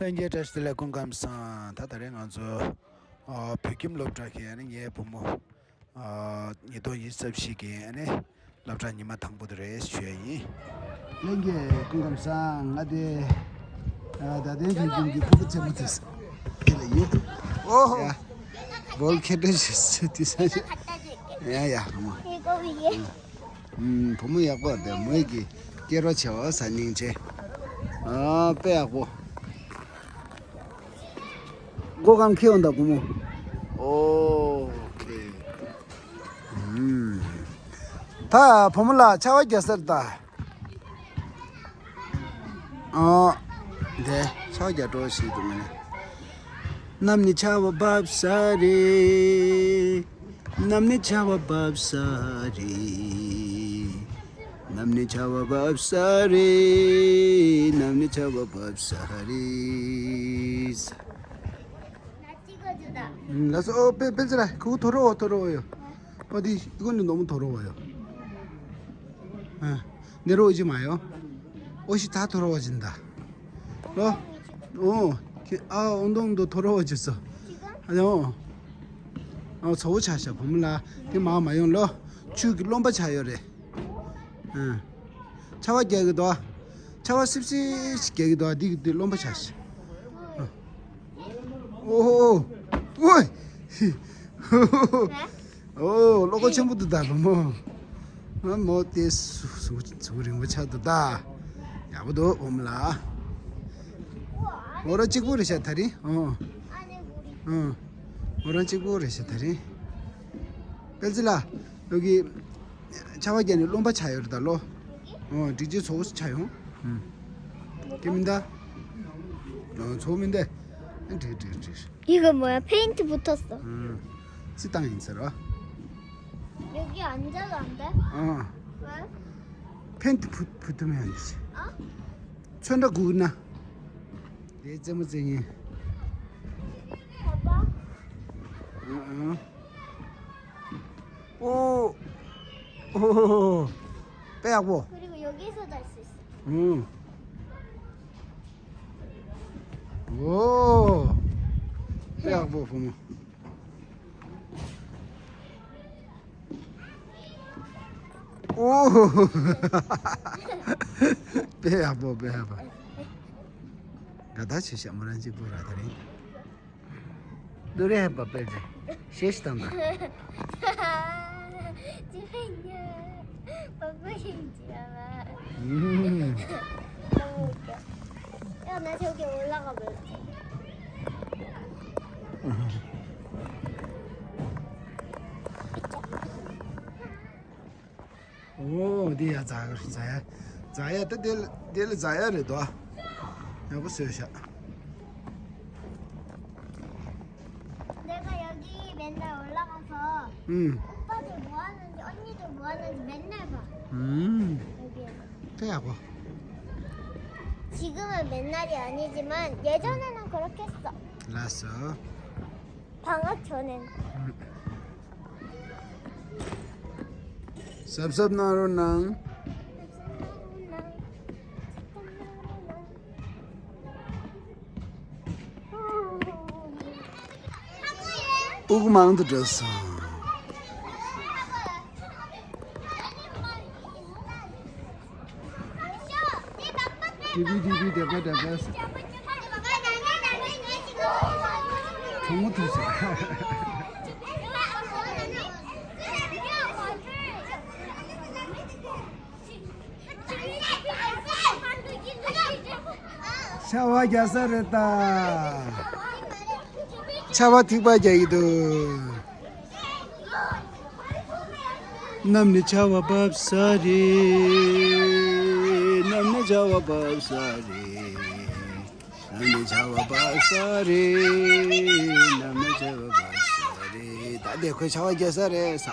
랭게 테스트레 공감산 다다랭 안조 백김 롭트라키 아니 예 보모 이도 이습시기 아니 롭트라니마 당부들의 쉐이 랭게 공감산 아데 다데 중기 부부체 못했어 이래 오 볼케드스 디사이즈 야야 이거 위에 보모 약보 데 뭐기 깨로쳐 산닝제 빼하고 고강 키운다 부모. 오케이. 다 보물라 차와겠었다. 네, 차와게 도시도네. 남니 차와 밥사리. 남니 차와 밥사리. 남니 차와 밥사리. 남니 차와 밥사리. 나서 뺄잖아. 그거 더러워요. 어디 이거는 너무 더러워요. 내려오지 마요. 옷이 다 더러워진다. 운동도 더러워졌어. 아니요. 저거 차셔. 보물라. 그 마음 마용 러. 죽 롬바 차요래. 차와 개기도. 차와 습시 개기도. 니 롬바 차셔. 오. 오이. 오, 로고 전부도 다 뭐. 뭐 데스 소리 못 찾다. 야부도 옴라. 뭐라 찍고 그러셔 다리? 뭐라 찍고 그러셔 다리? 벨질라. 여기 차와기 아니 롬바 차요다 로. 디지 소스 차요. 김인다. 좋은데. 이거 뭐야? 페인트 붙었어. 식당에 있어라. 여기 앉아도 안 돼? 왜? 펜트 붙으면 안 되지. 천다 구나. 내 점쟁이. 봐봐. 오. 빼하고. 그리고 여기서 잘 수 있어. 오. 빼하고 보면. 오. 빼하고. 가다 치시 아무런지 보라더니. 노래 해봐 빼지. 시스템다. 집에 있냐? 먹고 싶지 않아. 너무 웃겨. 야, 나 저기 올라가 볼게. 오, 어디야 자야 또 될 자야래도. 여보 쓰셔. 내가 여기 맨날 올라가서 오빠들 뭐 하는지 언니들 뭐 하는지 맨날 봐. 여기에서. 빼하고. 지금은 맨날이 아니지만 예전에는 그렇게 했어. 알았어. 방학 전엔. 섭섭 나로낭. 우구망도 줬어. 디비 대봐. 정말 tus어. 샤와 야사랬다. 차와 디바자이도. 남네 차와 밥사리. 남네 차와 밥사리. 남네 차와 밥사리. 남네 차와 밥사리. 다 देखो 차와 야사래서.